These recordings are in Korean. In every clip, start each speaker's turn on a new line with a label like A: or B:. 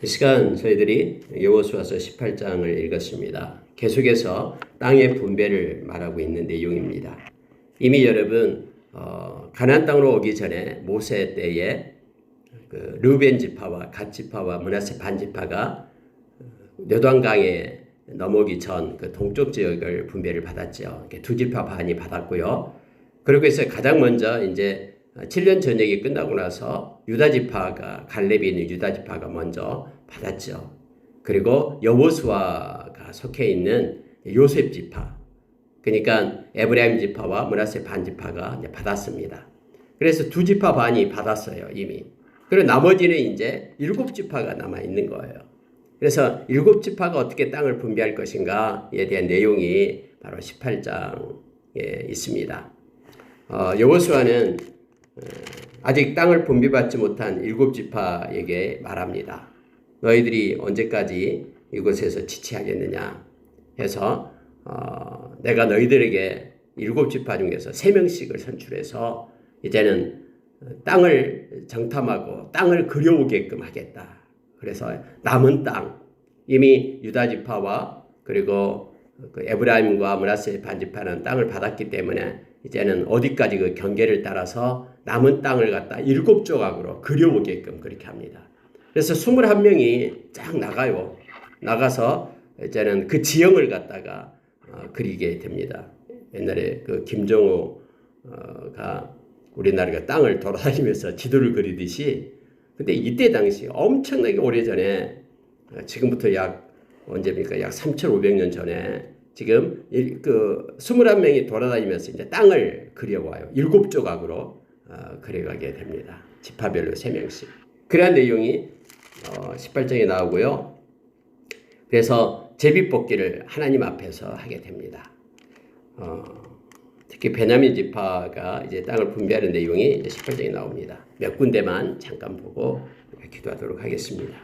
A: 이 시간 저희들이 여호수아서 18장을 읽었습니다. 계속해서 땅의 분배를 말하고 있는 내용입니다. 이미 여러분 가나안 땅으로 오기 전에 모세 때에 그 르우벤 지파와 갓 지파와 므낫세 반 지파가 요단강에 넘어오기 전 그 동쪽 지역을 분배를 받았죠. 두 지파 반이 받았고요. 그리고 해서 가장 먼저 이제 7년 전역이 끝나고 나서 유다 지파가 갈렙이 있는 유다 지파가 먼저 받았죠. 그리고 여호수아가 속해 있는 요셉 지파, 그러니까 에브라임 지파와 므낫세 반 지파가 받았습니다. 그래서 두 지파 반이 받았어요 이미. 그리고 나머지는 이제 7지파가 남아 있는 거예요. 그래서 7지파가 어떻게 땅을 분배할 것인가에 대한 내용이 바로 18장에 있습니다. 여호수아는 아직 땅을 분배받지 못한 7지파에게 말합니다. 너희들이 언제까지 이곳에서 지체하겠느냐 해서 내가 너희들에게 7지파 중에서 3명씩을 선출해서 이제는 땅을 정탐하고 땅을 그려오게끔 하겠다. 그래서 남은 땅, 이미 유다 지파와 그리고 그 에브라임과 므낫세 반 지파는 땅을 받았기 때문에 이제는 어디까지 그 경계를 따라서 남은 땅을 갖다 7조각으로 그려오게끔 그렇게 합니다. 그래서 21명이 쫙 나가요. 나가서 이제는 그 지형을 갖다가 그리게 됩니다. 옛날에 그 김정우가 우리나라가 땅을 돌아다니면서 지도를 그리듯이, 근데 이때 당시 엄청나게 오래전에, 지금부터 약 언제입니까? 약 3,500년 전에 지금 그 21명이 돌아다니면서 이제 땅을 그려와요. 7조각으로 그려가게 됩니다. 지파별로 3명씩. 그러한 내용이 18장에 나오고요. 그래서 제비뽑기를 하나님 앞에서 하게 됩니다. 특히 베냐민 지파가 이제 땅을 분배하는 내용이 이제 18장에 나옵니다. 몇 군데만 잠깐 보고 기도하도록 하겠습니다.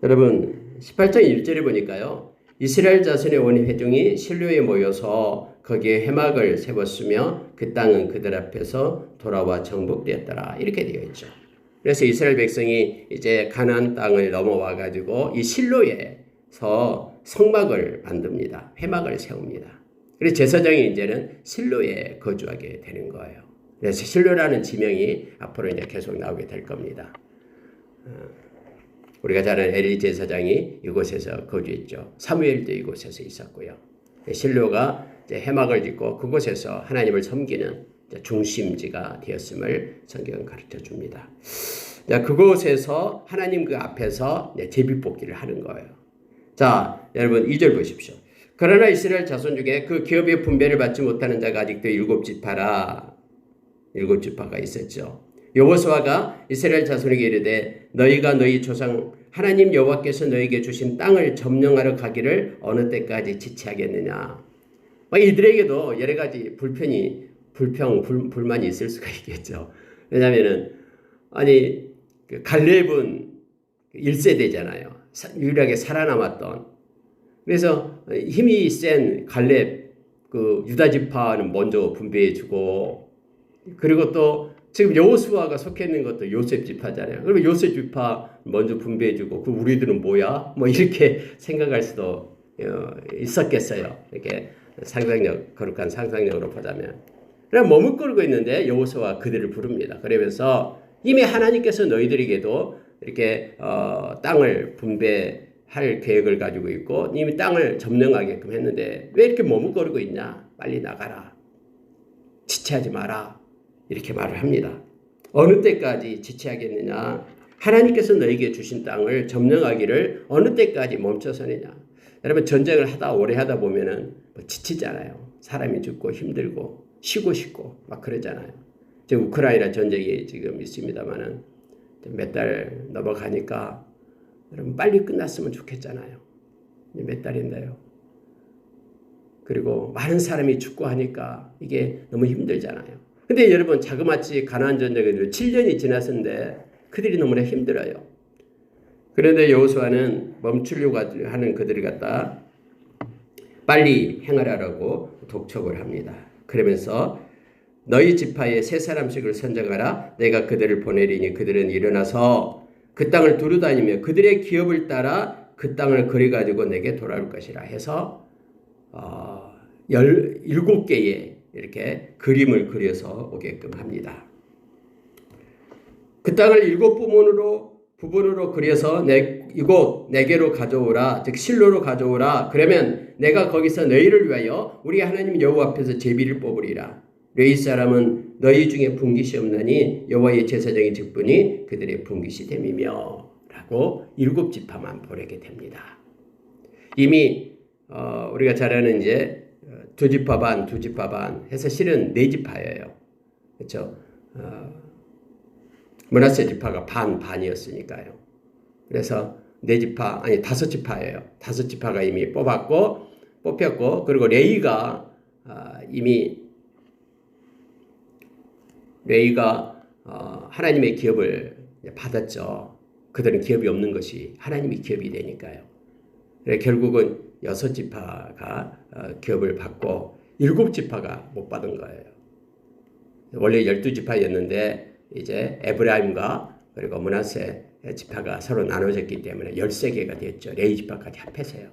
A: 여러분, 18장 1절에 보니까요. 이스라엘 자손의 온 회중이 실로에 모여서 거기에 회막을 세웠으며 그 땅은 그들 앞에서 돌아와 정복되었더라. 이렇게 되어 있죠. 그래서 이스라엘 백성이 이제 가나안 땅을 넘어와 가지고 이 실로에서 성막을 만듭니다. 회막을 세웁니다. 그래서 제사장이 이제는 실로에 거주하게 되는 거예요. 그래서 실로라는 지명이 앞으로 이제 계속 나오게 될 겁니다. 우리가 잘 아는 엘리 제사장이 이곳에서 거주했죠. 사무엘도 이곳에서 있었고요. 실로가 이제 회막을 짓고 그곳에서 하나님을 섬기는 중심지가 되었음을 성경은 가르쳐 줍니다. 그곳에서 하나님 그 앞에서 제비뽑기를 하는 거예요. 자, 여러분 2절 보십시오. 그러나 이스라엘 자손 중에 그 기업의 분배를 받지 못하는 자가 아직도 7지파라. 7지파가 있었죠. 여호수아가 이스라엘 자손에게 이르되 너희가 너희 조상 하나님 여호와께서 너희에게 주신 땅을 점령하러 가기를 어느 때까지 지체하겠느냐. 이들에게도 여러 가지 불만이 있을 수가 있겠죠. 왜냐하면은 갈렙은 1세대잖아요. 유일하게 살아남았던. 그래서 힘이 센 갈렙 그 유다 지파는 먼저 분배해주고, 그리고 또 지금 여호수아가 속해 있는 것도 요셉 지파잖아요. 그러면 요셉 지파 먼저 분배해주고 그 우리들은 뭐야? 이렇게 생각할 수도 있었겠어요. 이렇게 거룩한 상상력으로 보자면. 그럼 머뭇거리고 있는데 여호수아가 그들을 부릅니다. 그러면서 이미 하나님께서 너희들에게도 이렇게 땅을 분배할 계획을 가지고 있고 이미 땅을 점령하게끔 했는데 왜 이렇게 머뭇거리고 있냐? 빨리 나가라. 지체하지 마라. 이렇게 말을 합니다. 어느 때까지 지체하겠느냐? 하나님께서 너에게 주신 땅을 점령하기를 어느 때까지 멈춰서느냐? 여러분, 전쟁을 오래 하다 보면은 지치잖아요. 사람이 죽고 힘들고 쉬고 싶고 막 그러잖아요. 지금 우크라이나 전쟁이 지금 있습니다만은 몇 달 넘어가니까 여러분 빨리 끝났으면 좋겠잖아요. 몇 달인데요. 그리고 많은 사람이 죽고 하니까 이게 너무 힘들잖아요. 근데 여러분, 자그마치 가나안 전쟁이 7년이 지났는데 그들이 너무나 힘들어요. 그런데 여호수아는 멈추려고 하는 그들을 갖다 빨리 행하라고 독촉을 합니다. 그러면서 너희 지파에 3사람씩을 선정하라. 내가 그들을 보내리니 그들은 일어나서 그 땅을 두루다니며 그들의 기업을 따라 그 땅을 거래가지고 내게 돌아올 것이라 해서 17개의 이렇게 그림을 그려서 오게끔 합니다. 그 땅을 7부분으로 그려서 이곳 내게로 가져오라, 즉 실로로 가져오라. 그러면 내가 거기서 너희를 위하여 우리 하나님 여호와 앞에서 제비를 뽑으리라. 레위 사람은 너희 중에 분깃이 없나니 여호와의 제사장의 직분이 그들의 분깃이 됨이며 라고 7지파만 보내게 됩니다. 이미 우리가 잘 아는 이제 2지파 반 해서 실은 4지파예요. 그렇죠? 므낫세 지파가 반이었으니까요. 그래서 5지파예요. 5지파가 이미 뽑혔고, 그리고 레위가 이미 하나님의 기업을 받았죠. 그들은 기업이 없는 것이 하나님이 기업이 되니까요. 결국은 6지파가 기업을 받고 7지파가 못 받은 거예요. 원래 12지파였는데 이제 에브라임과 그리고 므낫세 지파가 서로 나눠졌기 때문에 13개가 됐죠. 레위 지파까지 합해서요.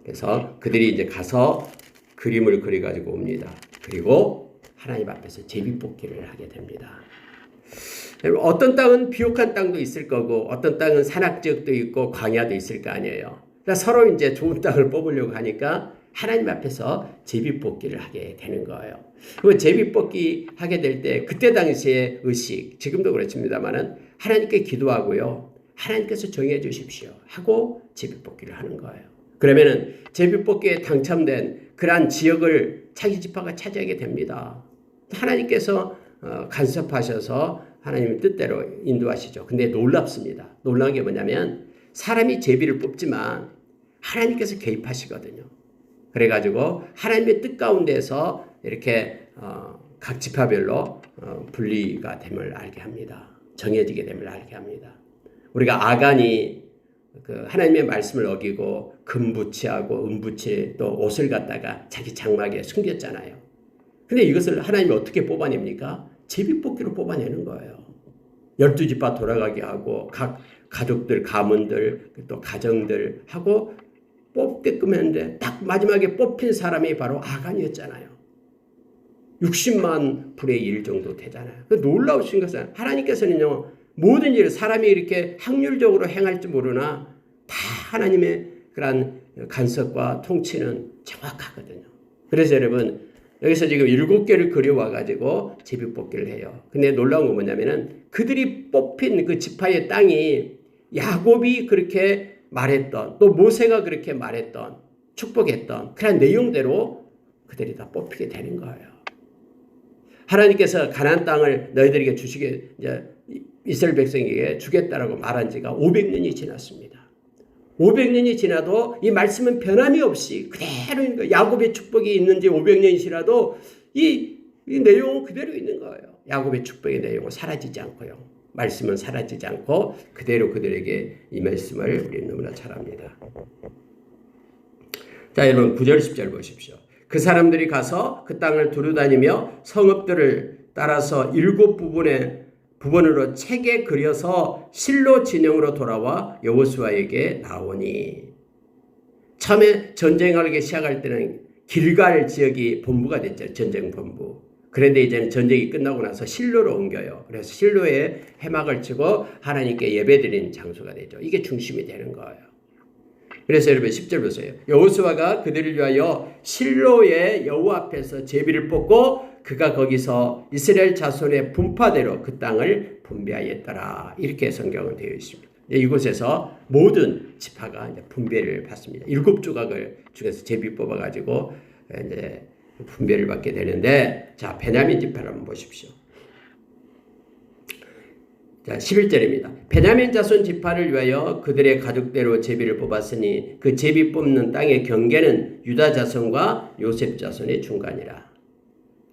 A: 그래서 그들이 이제 가서 그림을 그려가지고 옵니다. 그리고 하나님 앞에서 제비뽑기를 하게 됩니다. 어떤 땅은 비옥한 땅도 있을 거고 어떤 땅은 산악지역도 있고 광야도 있을 거 아니에요. 그러니까 서로 이제 좋은 땅을 뽑으려고 하니까 하나님 앞에서 제비뽑기를 하게 되는 거예요. 그리고 제비뽑기 하게 될 때 그때 당시의 의식, 지금도 그렇습니다만은 하나님께 기도하고요. 하나님께서 정해 주십시오 하고 제비뽑기를 하는 거예요. 그러면은 제비뽑기에 당첨된 그러한 지역을 자기 지파가 차지하게 됩니다. 하나님께서 간섭하셔서 하나님의 뜻대로 인도하시죠. 근데 놀랍습니다. 놀라운 게 뭐냐면 사람이 제비를 뽑지만 하나님께서 개입하시거든요. 그래가지고 하나님의 뜻 가운데서 이렇게 각 지파별로 분리가 됨을 알게 합니다. 정해지게 됨을 알게 합니다. 우리가 아간이 그 하나님의 말씀을 어기고 금부치하고 은부치 또 옷을 갖다가 자기 장막에 숨겼잖아요. 근데 이것을 하나님이 어떻게 뽑아냅니까? 제비뽑기로 뽑아내는 거예요. 12지파 돌아가게 하고 각 가족들, 가문들, 또 가정들 하고 뽑게끔 했는데 딱 마지막에 뽑힌 사람이 바로 아간이었잖아요. 60만 분의 1 정도 되잖아요. 놀라우신 것은 하나님께서는요. 모든 일을 사람이 이렇게 확률적으로 행할 줄 모르나 다 하나님의 그런 간섭과 통치는 정확하거든요. 그래서 여러분 여기서 지금 7개를 그려와가지고 제비뽑기를 해요. 근데 놀라운 건 뭐냐면은 그들이 뽑힌 그 지파의 땅이 야곱이 그렇게 말했던 또 모세가 그렇게 말했던 축복했던 그런 내용대로 그들이 다 뽑히게 되는 거예요. 하나님께서 가나안 땅을 너희들에게 주시게 이제 이스라엘 백성에게 주겠다라고 말한 지가 500년이 지났습니다. 500년이 지나도 이 말씀은 변함이 없이 그대로인 거예요. 야곱의 축복이 있는지 500년이 지나도 이 내용은 그대로 있는 거예요. 야곱의 축복의 내용은 사라지지 않고요. 말씀은 사라지지 않고 그대로 그들에게 이 말씀을 우리는 너무나 잘 압니다. 자, 여러분 9절 10절 보십시오. 그 사람들이 가서 그 땅을 두루다니며 성읍들을 따라서 7부분으로 책에 그려서 실로 진영으로 돌아와 여호수아에게 나오니. 처음에 전쟁하기 시작할 때는 길갈 지역이 본부가 됐죠. 전쟁 본부. 그런데 이제는 전쟁이 끝나고 나서 실로로 옮겨요. 그래서 실로에 해막을 치고 하나님께 예배드리는 장소가 되죠. 이게 중심이 되는 거예요. 그래서 여러분 10절 보세요. 여호수아가 그들을 위하여 실로의 여호와 앞에서 제비를 뽑고 그가 거기서 이스라엘 자손의 분파대로 그 땅을 분배하였더라. 이렇게 성경은 되어 있습니다. 이곳에서 모든 지파가 이제 분배를 받습니다. 7조각을 중에서 제비 뽑아가지고 이제 분배를 받게 되는데, 자, 베냐민 지파를 한번 보십시오. 자, 11절입니다. 베냐민 자손 지파를 위하여 그들의 가족대로 제비를 뽑았으니 그 제비 뽑는 땅의 경계는 유다 자손과 요셉 자손의 중간이라.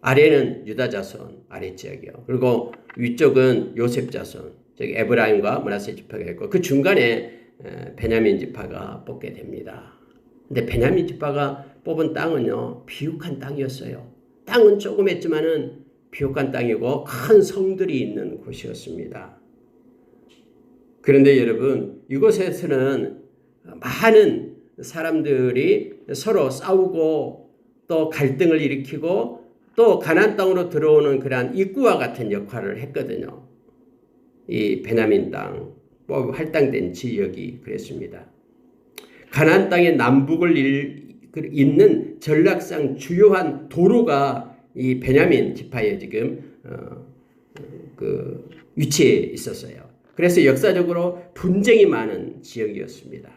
A: 아래는 유다 자손 아래지역이요. 그리고 위쪽은 요셉 자손, 즉 에브라임과 므낫세 지파가 있고 그 중간에 베냐민 지파가 뽑게 됩니다. 근데 베냐민 지파가 뽑은 땅은요, 비옥한 땅이었어요. 땅은 조금 했지만은 비옥한 땅이고 큰 성들이 있는 곳이었습니다. 그런데 여러분, 이곳에서는 많은 사람들이 서로 싸우고 또 갈등을 일으키고 또 가나안 땅으로 들어오는 그러한 입구와 같은 역할을 했거든요. 이 베냐민 땅, 할당된 지역이 그랬습니다. 가나안 땅의 남북을 잇는 전략상 주요한 도로가 이 베냐민 지파에 지금 위치해 있었어요. 그래서 역사적으로 분쟁이 많은 지역이었습니다.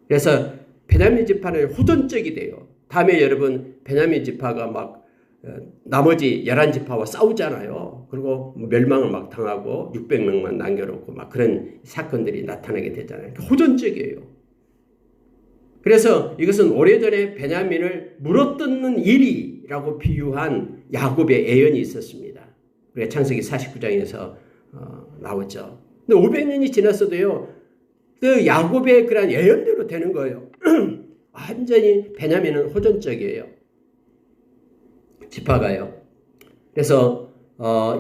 A: 그래서 베냐민 지파는 호전적이 돼요. 다음에 여러분 베냐민 지파가 막 나머지 11지파와 싸우잖아요. 그리고 멸망을 막 당하고 600명만 남겨놓고 막 그런 사건들이 나타나게 되잖아요. 호전적이에요. 그래서 이것은 오래전에 베냐민을 물어뜯는 일이라고 비유한 야곱의 애연이 있었습니다. 우리가 창세기 49장에서 나오죠. 근데 500년이 지났어도요, 그 야곱의 그런 예언대로 되는 거예요. 완전히 베냐민은 호전적이에요. 지파가요. 그래서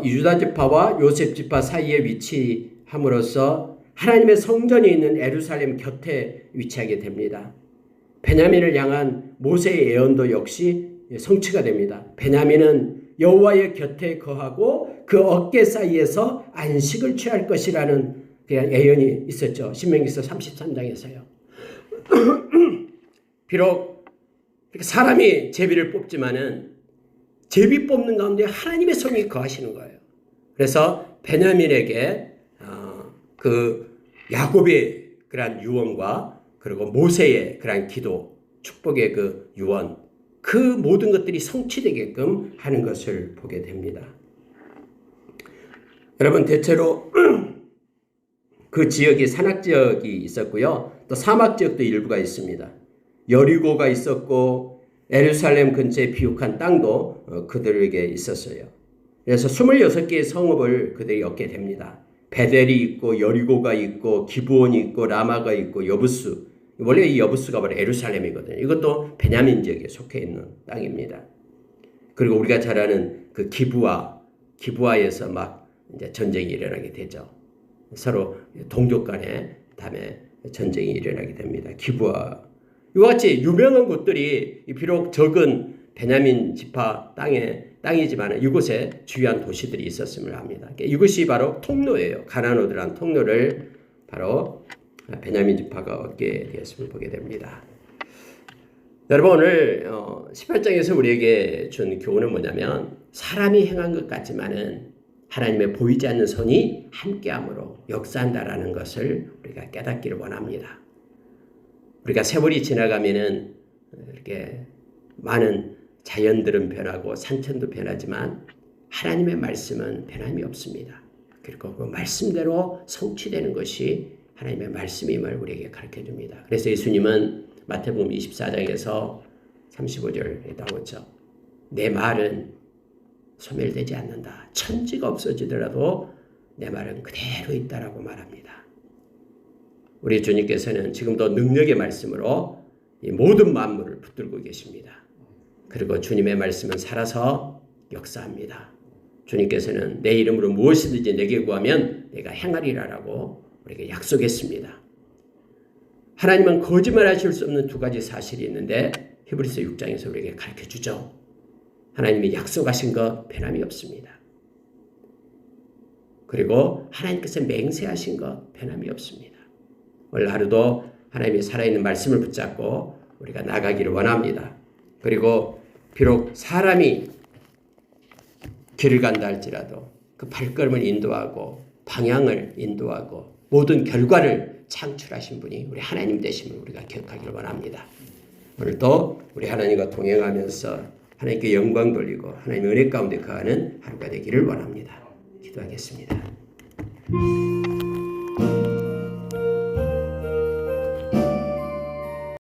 A: 이 유다 지파와 요셉 지파 사이에 위치함으로써 하나님의 성전이 있는 예루살렘 곁에 위치하게 됩니다. 베냐민을 향한 모세의 예언도 역시 성취가 됩니다. 베냐민은 여호와의 곁에 거하고 그 어깨 사이에서 안식을 취할 것이라는 그런 예언이 있었죠. 신명기서 33장에서요. 비록 사람이 제비를 뽑지만은 제비 뽑는 가운데 하나님의 성이 거하시는 거예요. 그래서 베냐민에게 그 야곱의 그러한 유언과 그리고 모세의 그러한 기도, 축복의 그 유언, 그 모든 것들이 성취되게끔 하는 것을 보게 됩니다. 여러분, 대체로 그 지역이 산악지역이 있었고요. 또 사막지역도 일부가 있습니다. 여리고가 있었고 예루살렘 근처에 비옥한 땅도 그들에게 있었어요. 그래서 26개의 성읍을 그들이 얻게 됩니다. 베델이 있고 여리고가 있고 기브온이 있고 라마가 있고 여부스. 원래 이 여부스가 바로 예루살렘이거든요. 이것도 베냐민 지역에 속해 있는 땅입니다. 그리고 우리가 잘 아는 그 기브아에서 막 이제 전쟁이 일어나게 되죠. 서로 동족 간에 다음에 전쟁이 일어나게 됩니다. 기브아. 이와 같이 유명한 곳들이 비록 적은 베냐민 지파 땅이지만 이곳에 주요한 도시들이 있었음을 합니다. 이것이 바로 통로예요. 가나안 들어간 통로를 바로 베냐민 지파가 얻게 되었음을 보게 됩니다. 여러분, 오늘 18장에서 우리에게 준 교훈은 뭐냐면 사람이 행한 것 같지만은 하나님의 보이지 않는 손이 함께함으로 역사한다라는 것을 우리가 깨닫기를 원합니다. 우리가 세월이 지나가면은 이렇게 많은 자연들은 변하고 산천도 변하지만 하나님의 말씀은 변함이 없습니다. 그리고 그 말씀대로 성취되는 것이 하나님의 말씀임을 우리에게 가르쳐 줍니다. 그래서 예수님은 마태복음 24장에서 35절에 나오죠. 내 말은 소멸되지 않는다. 천지가 없어지더라도 내 말은 그대로 있다라고 말합니다. 우리 주님께서는 지금도 능력의 말씀으로 이 모든 만물을 붙들고 계십니다. 그리고 주님의 말씀은 살아서 역사합니다. 주님께서는 내 이름으로 무엇이든지 내게 구하면 내가 행하리라라고 우리에게 약속했습니다. 하나님은 거짓말하실 수 없는 두 가지 사실이 있는데 히브리서 6장에서 우리에게 가르쳐주죠. 하나님이 약속하신 것 변함이 없습니다. 그리고 하나님께서 맹세하신 것 변함이 없습니다. 오늘 하루도 하나님이 살아있는 말씀을 붙잡고 우리가 나가기를 원합니다. 그리고 비록 사람이 길을 간다 할지라도 그 발걸음을 인도하고 방향을 인도하고 모든 결과를 창출하신 분이 우리 하나님 되심을 우리가 기억하기를 원합니다. 오늘도 우리 하나님과 동행하면서 하나님께 영광 돌리고 하나님의 은혜 가운데 거하는 하루가 되기를 원합니다. 기도하겠습니다.